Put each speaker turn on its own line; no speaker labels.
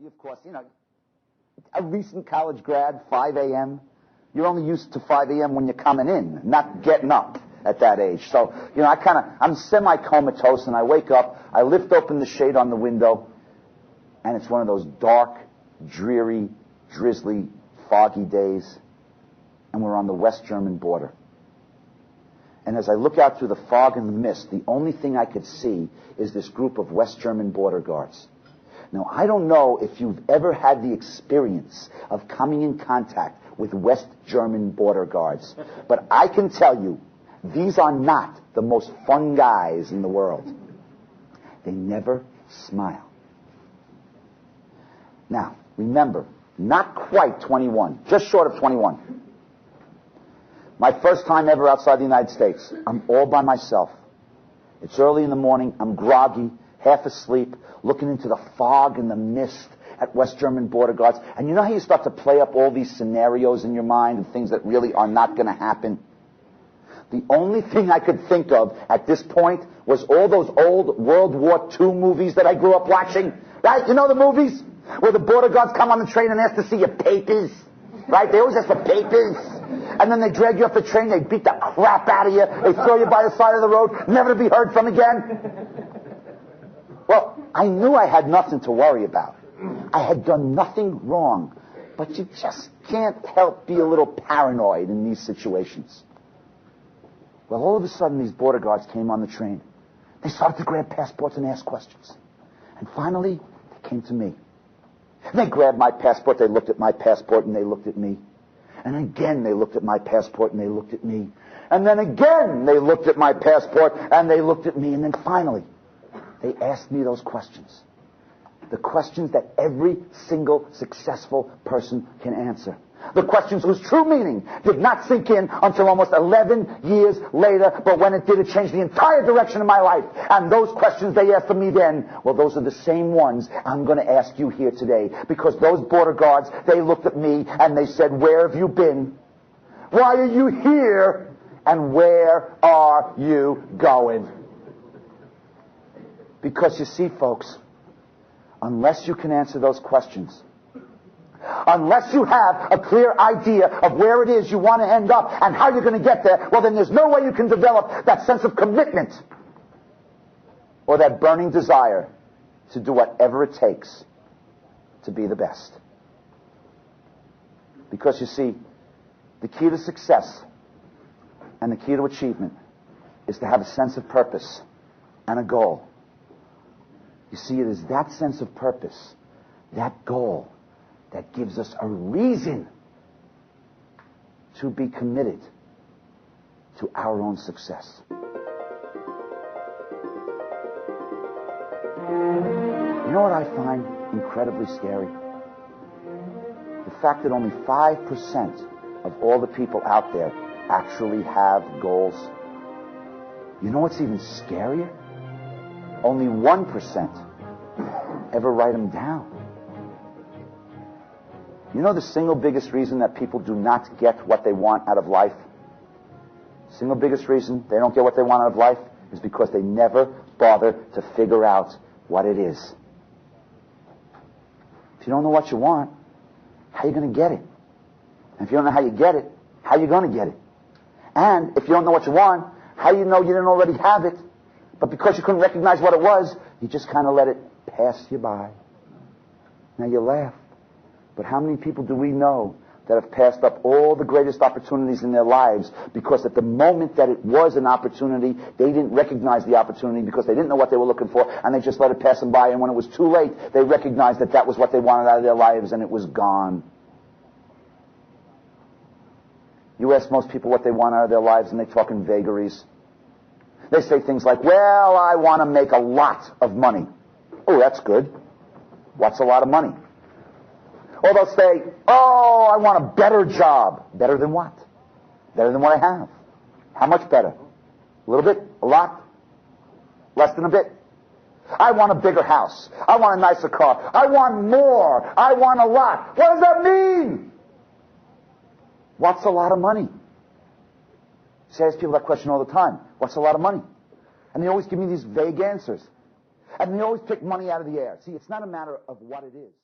Of course, a recent college grad, 5 a.m., you're only used to 5 a.m. when you're coming in, not getting up at that age. So, I'm semi-comatose, and I wake up, I lift open the shade on the window, and it's one of those dark, dreary, drizzly, foggy days, and we're on the West German border. And as I look out through the fog and the mist, the only thing I could see is this group of West German border guards. Now, I don't know if you've ever had the experience of coming in contact with West German border guards, but I can tell you, these are not the most fun guys in the world. They never smile. Now, remember, not quite 21, just short of 21. My first time ever outside the United States. I'm all by myself. It's early in the morning. I'm groggy, half asleep, looking into the fog and the mist at West German border guards. And you know how you start to play up all these scenarios in your mind and things that really are not going to happen? The only thing I could think of at this point was all those old World War II movies that I grew up watching. Right? You know the movies where the border guards come on the train and ask to see your papers? Right? They always ask for papers. And then they drag you off the train, they beat the crap out of you, they throw you by the side of the road, never to be heard from again. Well, I knew I had nothing to worry about. I had done nothing wrong. But you just can't help be a little paranoid in these situations. Well, all of a sudden, these border guards came on the train. They started to grab passports and ask questions. And finally, they came to me. And they grabbed my passport, they looked at my passport, and they looked at me. And again, they looked at my passport, and they looked at me. And then again, they looked at my passport, and they looked at me. And then finally, they asked me those questions. The questions that every single successful person can answer. The questions whose true meaning did not sink in until almost 11 years later, but when it did, it changed the entire direction of my life. And those questions they asked of me then, well, those are the same ones I'm going to ask you here today. Because those border guards, they looked at me and they said, where have you been? Why are you here? And where are you going? Because you see, folks, unless you can answer those questions, unless you have a clear idea of where it is you want to end up and how you're going to get there, well, then there's no way you can develop that sense of commitment or that burning desire to do whatever it takes to be the best. Because you see, the key to success and the key to achievement is to have a sense of purpose and a goal. You see, it is that sense of purpose, that goal, that gives us a reason to be committed to our own success. You know what I find incredibly scary? The fact that only 5% of all the people out there actually have goals. You know what's even scarier? Only 1% ever write them down. You know the single biggest reason that people do not get what they want out of life? Single biggest reason they don't get what they want out of life is because they never bother to figure out what it is. If you don't know what you want, how are you going to get it? And if you don't know how you get it, how are you going to get it? And if you don't know what you want, how do you know you didn't already have it? But because you couldn't recognize what it was, you just kind of let it pass you by. Now you laugh. But how many people do we know that have passed up all the greatest opportunities in their lives because at the moment that it was an opportunity, they didn't recognize the opportunity because they didn't know what they were looking for, and they just let it pass them by, and when it was too late, they recognized that that was what they wanted out of their lives, and it was gone. You ask most people what they want out of their lives, and they talk in vagaries. They say things like, well, I want to make a lot of money. Oh, that's good. What's a lot of money? Or they'll say, oh, I want a better job. Better than what? Better than what I have. How much better? A little bit? A lot? Less than a bit? I want a bigger house. I want a nicer car. I want more. I want a lot. What does that mean? What's a lot of money? See, I ask people that question all the time. What's a lot of money? And they always give me these vague answers. And they always pick money out of the air. See, it's not a matter of what it is.